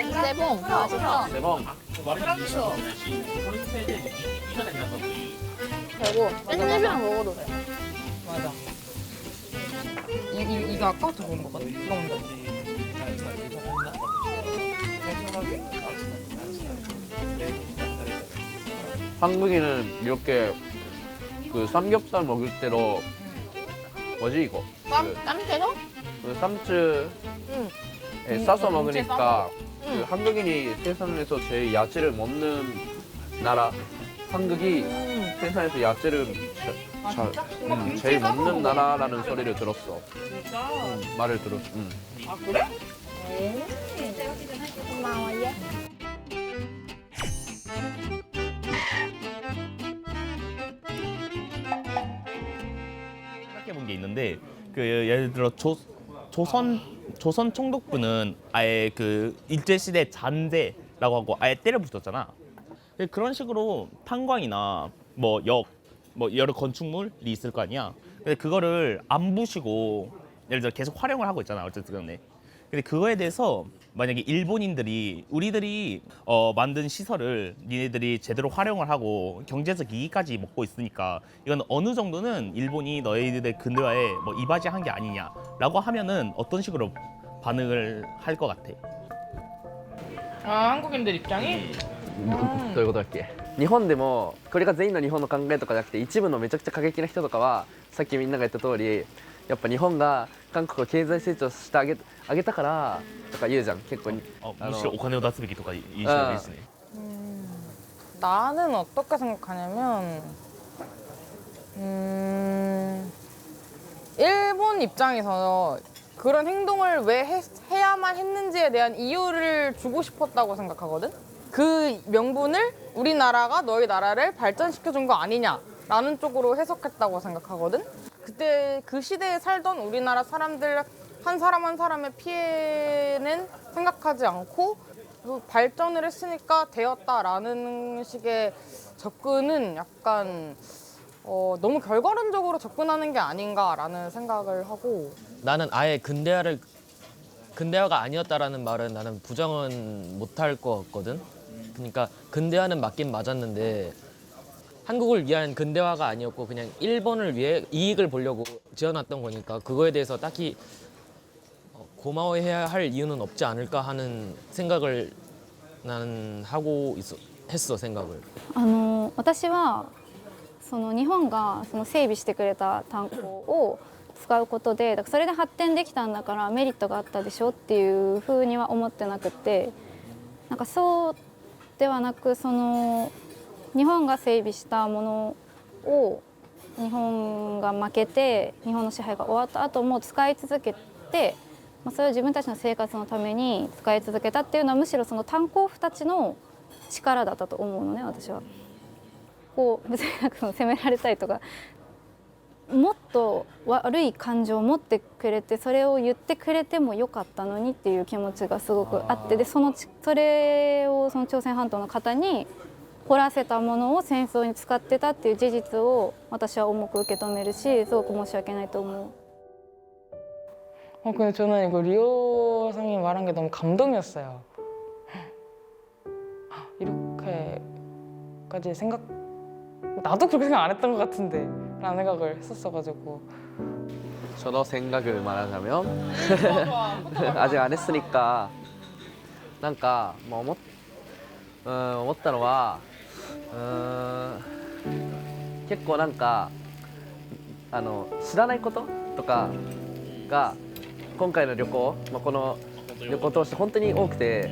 세봉 맛있어. 대박. 되고 깻잎이랑 먹어도 돼. 맞아. 이거 아까부터 먹은 거거든. 이거 먼저. 한국인은 이렇게 그 삼겹살 먹을 때로 뭐지 이거? 땀때도? 그 쌈쯔에 싸서 먹으니까 그 한국인이 세상에서 제일 야채를 먹는 나라. 한국이 세상에서 야채를 제일 먹는 나라라는 소리를 들었어. 진짜? 말을 들었어. 아 그래? 고마워요. 생각해본 게 있는데 그 예를 들어 조선 총독부는 아예 그 일제 시대 잔재라고 하고 아예 때려 부셨잖아. 그런 식으로 탄광이나 뭐 여러 건축물이 있을 거 아니야. 근데 그거를 안 부시고 예를 들어 계속 활용을 하고 있잖아. 어쨌든 간에. 근데 그거에 대해서 만약에 일본인들이 우리들이 만든 시설을 니네들이 제대로 활용을 하고 경제적 이익까지 먹고 있으니까 이건 어느 정도는 일본이 너희들의 근대화에 뭐 이바지한 게 아니냐라고 하면은 어떤 식으로 반응을 할 것 같아? 아 한국인들 입장이? どういうことだっけ？日本でもこれが全員の日本の考えとかじゃなくて一部のめちゃくちゃ過激な人とかはさっきみんなが言った通りやっぱ日本が韓国を経済成長してあげたからとか言うじゃん結構に むしろお金を出すべきとか言いそうですね. 나는 어떻게 생각하냐면 일본 입장에서 그런 행동을 왜 해야만 했는지에 대한 이유를 주고 싶었다고 생각하거든? 그 명분을 우리나라가 너희 나라를 발전시켜준 거 아니냐라는 쪽으로 해석했다고 생각하거든? 그때 그 시대에 살던 우리나라 사람들 한 사람 한 사람의 피해는 생각하지 않고 발전을 했으니까 되었다라는 식의 접근은 약간 너무 결과론적으로 접근하는 게 아닌가라는 생각을 하고 나는 아예 근대화가 아니었다라는 말은 나는 부정은 못할 것 같거든. 그러니까 근대화는 맞긴 맞았는데 한국을 위한 근대화가 아니었고 그냥 일본을 위해 이익을 보려고 지어놨던 거니까 그거에 대해서 딱히 고마워해야 할 이유는 없지 않을까 하는 생각을 나는 했어 생각을. 私はその日本がその整備してくれた炭鉱を使うことでだからそれで発展できたんだからメリットがあったでしょっていうふうには思ってなくてなんかそうではなくその日本が整備したものを日本が負けて日本の支配が終わった後も使い続けて、それを自分たちの生活のために使い続けたっていうのはむしろその炭鉱夫たちの力だったと思うのね私は。こう別になんかその責められたりとかもっと悪い感情を持ってくれてそれを言ってくれてもよかったのにっていう気持ちがすごくあってでそれをその朝鮮半島の方に掘らせたものを戦争に使ってたっていう事実を私は重く受け止めるしすごく申し訳ないと思う。 근데 저는 이거 리오 상이 말한 게 너무 감동이었어요. 이렇게까지 나도 그렇게 생각 안 했던 것 같은데 라는 생각을 했었어가지고 저도 생각을 말하자면 아직 안 했으니까 なんかもう思ったのは結構なんか知らないこととかが今回の旅行、この旅行を通して本当に多くて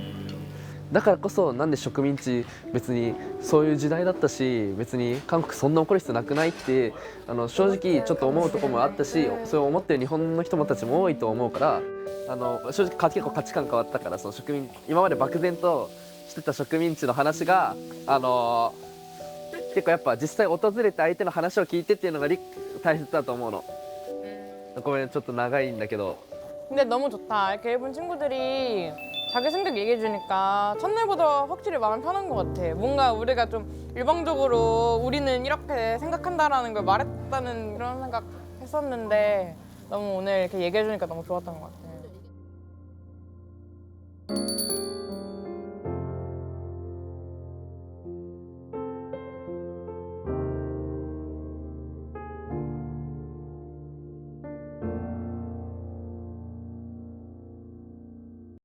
だからこそなんで植民地別にそういう時代だったし別に韓国そんな怒る必要なくないって正直ちょっと思うところもあったしそう思ってる日本の人たちも多いと思うから正直結構価値観変わったからその今まで漠然としてた植民地の話が結構やっぱ実際訪れて相手の話を聞いてっていうのが大切だと思うの。ごめんちょっと長いんだけど 근데 너무 좋다. 이렇게 일본 친구들이 자기 생각 얘기해주니까 첫날보다 확실히 마음이 편한 것 같아. 뭔가 우리가 좀 일방적으로 우리는 이렇게 생각한다라는 걸 말했다는 그런 생각 했었는데 너무 오늘 이렇게 얘기해주니까 너무 좋았던 것 같아.